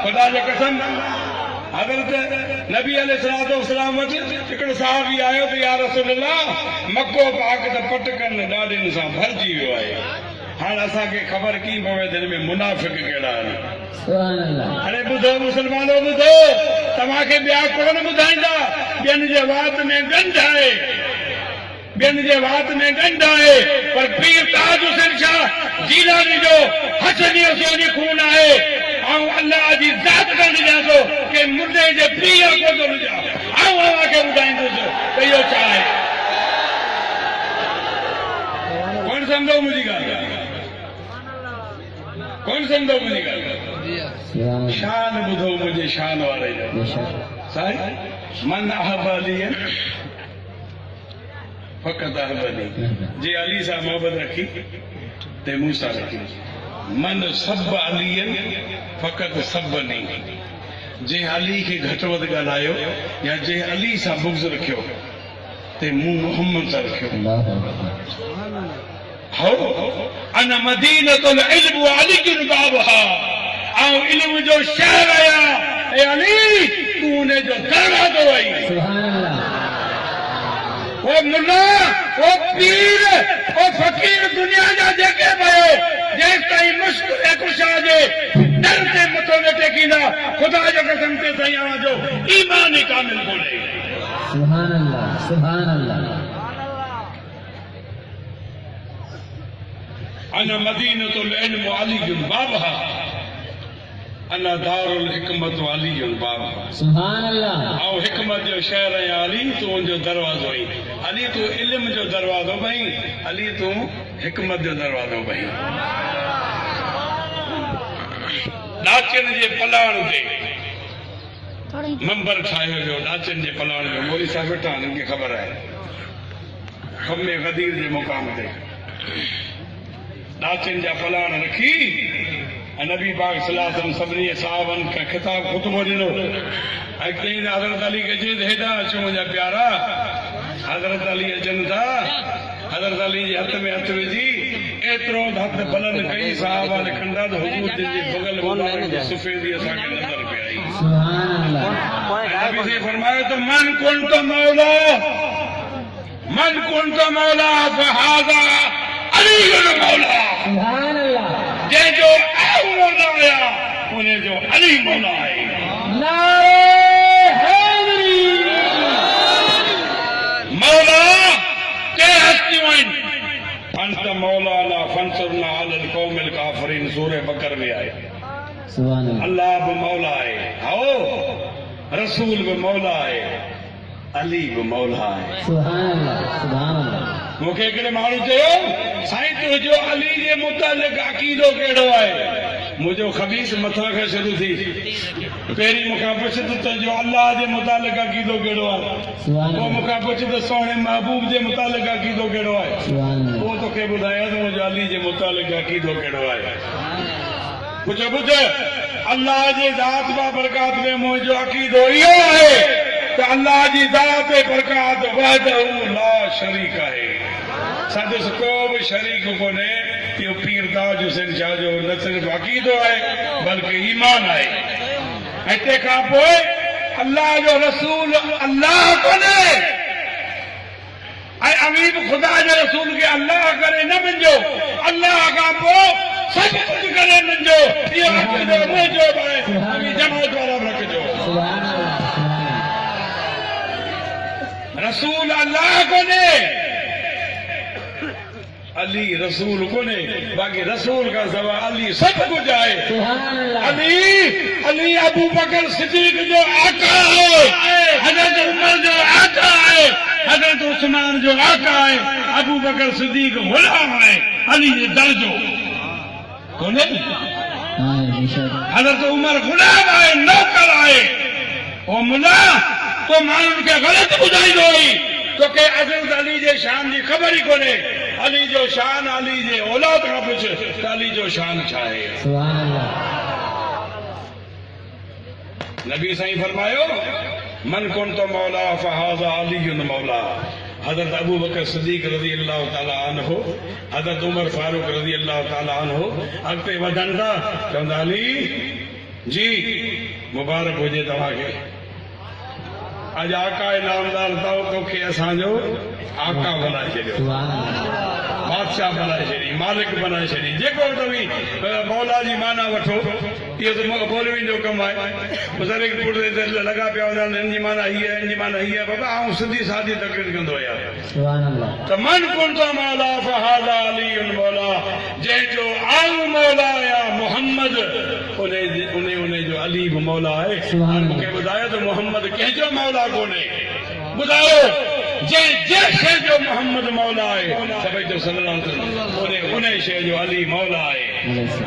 खुदा जो कसम हज़रत नबी अलैहिस्सलाम वटि हिकिड़ो साहबी आयो त या रसूलल्लाह मक्को पाक त पटकनि ॾाढनि सां भरिजी वियो आहे। हाणे असांखे ख़बर की पवे त हिन में मुनाफ़िक़ कहिड़ा आहिनि। अरे ॿुधो मुस्लमानो ॿुधो, तव्हांखे ॿिया कोन ॿुधाईंदा। ॿियनि जे वात में गंढ आहे, ॿियनि जे वात में गंढ आहे, पर पीर ताज हुसैन शाह जीलानी जो हसनी हुसैनी खून आहे। ऐं अल्लाह जी ज़ात गंढ ॾियां थो कि मुर्दे जे पीर को थो ॾियां। ऐं अव्हांखे ॿुधाईंदुसि त इहो छा आहे। कोन सम्झो मुंहिंजी ॻाल्हि? कोन सम्झो मुंहिंजी ॻाल्हि? शान ॿुधो मुंहिंजे शान वारे जो। साईं मन अहबालियन फ़क़त अहबनी, जे अली सां मोहबत रखी ते मूं सां रखी। मन सब अलियन फ़क़त सभनी, जे अली खे घटि वधि ॻाल्हायो या जे अली सां बुग़्ज़ रखियो ते मूं मुहम्मद सां रखियो। हो अन मदीनतुल इल्म व अलीयुन बाबहा, ऐं इल्म जो शहर आया ऐं अली तूं उन जो दरवाज़ो आई। वो मुल्ला, वो पीर, वो फकीर दुनिया जा जेके भयो जेस ताईं मुश्किल कुशा जे दर ते मथो न टेकींदा, खुदा जो कसम ते साईं अवां जो ईमान ई कामिल कोन्हे। सुभान अल्लाह, सुभान अल्लाह। अन मदीनतुल इल्म अलीयुन बाबहा, अना दारुल हिकमत अलीयुन बाबहा। सुभान अल्लाह। ऐं हिकमत जो शहर है अली, तू उनजो दरवाज़ो आई। अली तू इल्म जो दरवाज़ो बही, अली तू हिकमत जो दरवाज़ो बही। नाचन जे पलाण ते मंबर ठाहियो वियो, नाचन जे पलाण में मोदी साहब वेठा आहिनि, उनखे ख़बर आहे। खमे गदीर जे मुक़ाम ते नाचन जा पलाण रखी नबी पाक सल्लल्लाहु अलैहि वसल्लम सभिनी साहबनि खे ख़िताब ख़ुतबो ॾिनो। ऐं चईं हज़रत अली खे चई हेॾा अचो मुंहिंजा प्यारा। हज़रत अली अचनि था, हज़रत अली जे हथ में हथ विझी एतिरो हथ बुलंद कई, साहबा लिखंदा त हुजूर जे बगल मुबारक जी सफ़ेदी असांखे नज़र पे आई। सुभान अल्लाह। नबी से फरमायो तो मन कुंत मौला, मन कुंत मौला फहादा अली मौला। सुभान अल्लाह। जंहिंजो मौला आया उन्हें जो अली मौला आहे। नारे हैदरी। मौला के हस्तियूं आहिनि। अंत मौलाना फंसुरना अलल कौमिल काफिरीन, सूरह बकर में आहे। सुभान अल्लाह। अल्लाह बि मौला आहे, आओ रसूल बि मौला आहे, अली बि मौला आहे। सुभान अल्लाह, सुभान अल्लाह। मूंखे हिकिड़े माण्हू चयो साईं तुंहिंजो अली जे मुतालिक़ अक़ीदो कहिड़ो आहे? मुंहिंजो ख़बीस मथां खां शुरू थी पहिरीं मूंखां पुछ त तुंहिंजो अल्लाह जे मुतालिक़ अक़ीदो कहिड़ो आहे? पोइ मूंखां पुछ त सोणे महबूब जे मुतालिक़ अक़ीदो कहिड़ो आहे? पोइ तोखे ॿुधायां त मुंहिंजो अली जे मुतालिक़ अक़ीदो कहिड़ो आहे। पुछ ॿुध, अल्लाह जे ज़ात बाबरकात में मुंहिंजो अक़ीदो इहो आहे त अल्लाह जी ज़ात बरकात वहदहू ला शरीक आहे, संदसि को बि शरीक कोन्हे। इहो पीर ताज हुसैन शाह जो न सिर्फ़ अक़ीदो आहे बल्कि ईमान आहे। ऐं तंहिंखां पोइ अल्लाह जो रसूल अल्लाह कोन्हे, ऐं अमीर ख़ुदा जे रसूल खे अल्लाह करे न मञिजो, अल्लाह खां पोइ सभु कुझु करे मञिजो। इहो अक़ीदो मुंहिंजो बि आहे, जमात वारा बि रखिजो। रसूल अल्लाह कोन्हे, अली रसूल कोन्हे, बाक़ी रसूल का सवा अली सब कुछ आहे। अली अली अबू बकर सिद्दीक जो आका है, हज़रत उमर जो आका है, हज़रत उस्मान जो आका है, अबू बकर सिद्दीक गुलाम है, अली जो दर्जो कोन्हे। हज़रत उमर गुलाम है, नौकर है। ओ मुला तो माण्हुनि खे ग़लति ॿुधाईंदो हुई, तोखे हज़रत अली जे शान जी ख़बर ई कोन्हे। अली जो शान अली जे औलाद खां पुछ त अली जो शान छा आहे। नबी साईं फरमायो मन कुंत मौला फहाज़ा अलीयुन मौला। हज़रत अबू बकर सिद्दीक़ रज़ी अल्लाह ताला अन्हु, हज़रत उमर फारूक रज़ी अल्लाह ताला अन्हु अॻिते वधनि था, चवंदा अली जी मुबारक हुजे तव्हांखे अॼु आका इनामदार अथव तोखे असांजो आका बनाए छॾियो सुभान अल्लाह बादशाह बनाए छॾी मालिक बनाए छॾी जेको तव्हीं मौला जी माना वठो इहो त मौलवी जो कमु आहे बुज़ुर्ग पुट ते लॻा पिया हूंदा आहिनि हिन जी माना हीअ आहे हिन जी माना हीअ आहे बाबा आउं सिधी सादी तकरीर कंदो आहियां सुभान अल्लाह त मन कुंत मौला फहादा अली मौला जंहिंजो आऊं मौला या मोहम्मद उन जो अली बि मौला आहे सुभान मूंखे ॿुधायो त मोहम्मद कंहिंजो मौला कोन्हे ॿुधायो जंहिं शइ जो मोहम्मद मौला आहे सभई जो सल्लल्लाहु अलैहि उन शइ जो अली मौला आहे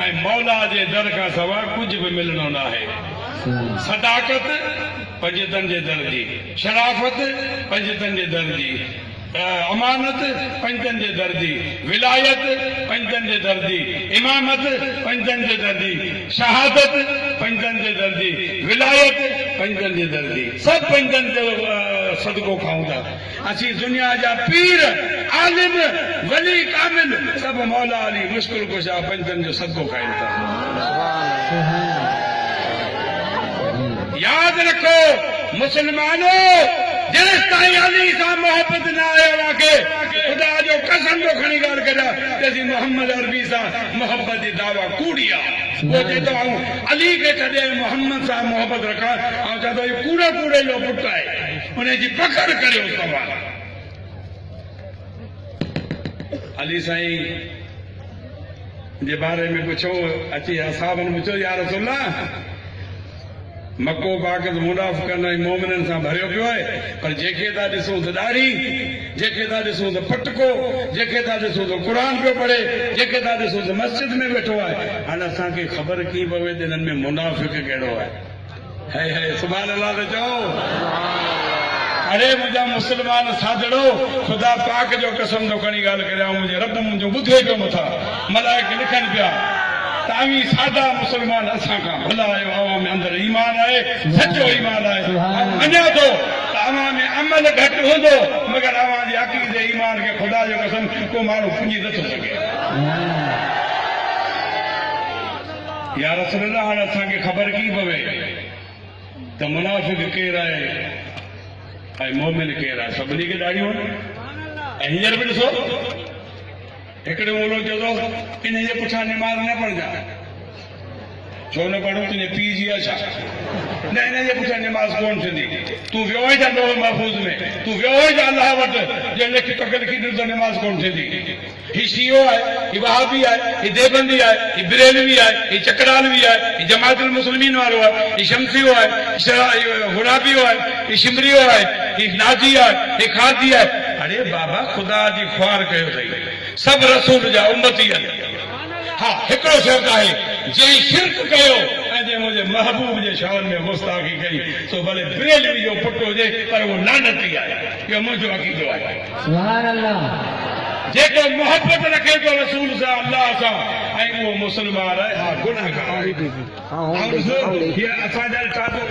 ऐं मौला जे दर खां सवाइ कुझु बि मिलणो न आहे सदाकत पंजतनि जे दर जी शराफ़त पंजतनि जे दर जी अमानत पंजतनि जे दर जी विलायत पंजतनि जे दर जी इमामत पंजतनि जे दर जी शहादत पंजतनि जे दर जी विलायत पंजतनि जे दर जी सभु पंजतनि जो सदको खाऊं था असीं दुनिया जा पीर आलिम वली कामिल सभु मौला अली मुश्किल कुशा पंजतनि जो सदको खाइनि था यादि रखो मुसलमानो जेसि ताईं अली सां मोहबत न आहे अव्हांखे ख़ुदा जो कसम जो खणी ॻाल्हि करियां तेसीं मोहम्मद अरबी सां मोहबत जी दावा कूड़ी आहे उहो चए थो आऊं अली खे छॾे मोहम्मद सां मोहबत रखां ऐं चए थो इहो कूड़े कूड़े जो पुटु आहे उनजी पकड़ करियो तव्हां अली साईं जे बारे में पुछो अची असाबनि पुछो या रसूलल्लाह मको पाक मुनाफ़िक़नि ऐं मोमिननि सां भरियो पियो आहे पर जंहिंखे था ॾिसूं त ॾाढ़ी जंहिंखे था ॾिसूं त पटको जंहिंखे था ॾिसूं त क़ुर पियो पढ़े जंहिंखे था ॾिसूं त मस्जिद में वेठो आहे हाणे असांखे ख़बर कीअं पवे त हिननि में मुनाफ़िक़ कहिड़ो आहे है सुभाणे अलाह त चओ अरे मुंहिंजा मुस्लमान साधड़ो ख़ुदा पाक जो कसम थो खणी ॻाल्हि करियां मुंहिंजे रब मुंहिंजो ॿुधे पियो मथां मलाइक लिखनि पिया तावी सादा मुसलमान असां खां भला आयो अवां में अंदरि ईमान आहे सचो ईमान आहे अञा थो त अवां में अमल घटि हूंदो मगर अवां जे अक़ीदे ईमान खे ख़ुदा जो कसम को माण्हू पुञी नथो सघे या रसूल अल्लाह हाणे असांखे ख़बर कीअं पवे त मुनाफ़िक़ केरु आहे ऐं मोमिन केरु आहे सभिनी खे ॾाढियूं ऐं हींअर बि ॾिसो हिकिड़े मोलो चयो थो इन जे पुठियां निमाज़ न पढ़जांइ छो न पढ़ूं तुंहिंजे पीउ जी आहे छा न इन जे पुठियां निमाज़ कोन थींदी तूं वियो ई था लोह महफ़ूज़ में तूं वियो ई था अलाह वटि जंहिं लिखी तोखे लिखी ॾिनो त निमाज़ कोन थींदी ही शियो आहे ही वहाबी आहे ही देवबंदी आहे ही बिरेलवी आहे ही चकरालवी आहे ही जमात मुस्लिमीन वारो आहे ही शमसियो आहे हुराबियो आहे ही शिमरियो आहे ही नाजी आहे ही खादी आहे अरे बाबा ख़ुदा जी ख्वार कयो अथई सभु रसूल जा उम्मती आहिनि हा हिकिड़ो शर्त आहे जंहिं शिरक कयो ऐं जंहिं मुंहिंजे महबूब जे शान में गुस्ताखी कई सो भले बिरेलवी जो पुटु हुजे पर उहो लानती आहे इहो मुंहिंजो अक़ीदो आहे सुभान अल्लाह जेको मोहबत रखे थो रसूल सां अल्लाह सां ऐं उहो मुस्लमान आहे हा गुनाहगार आहे असांजा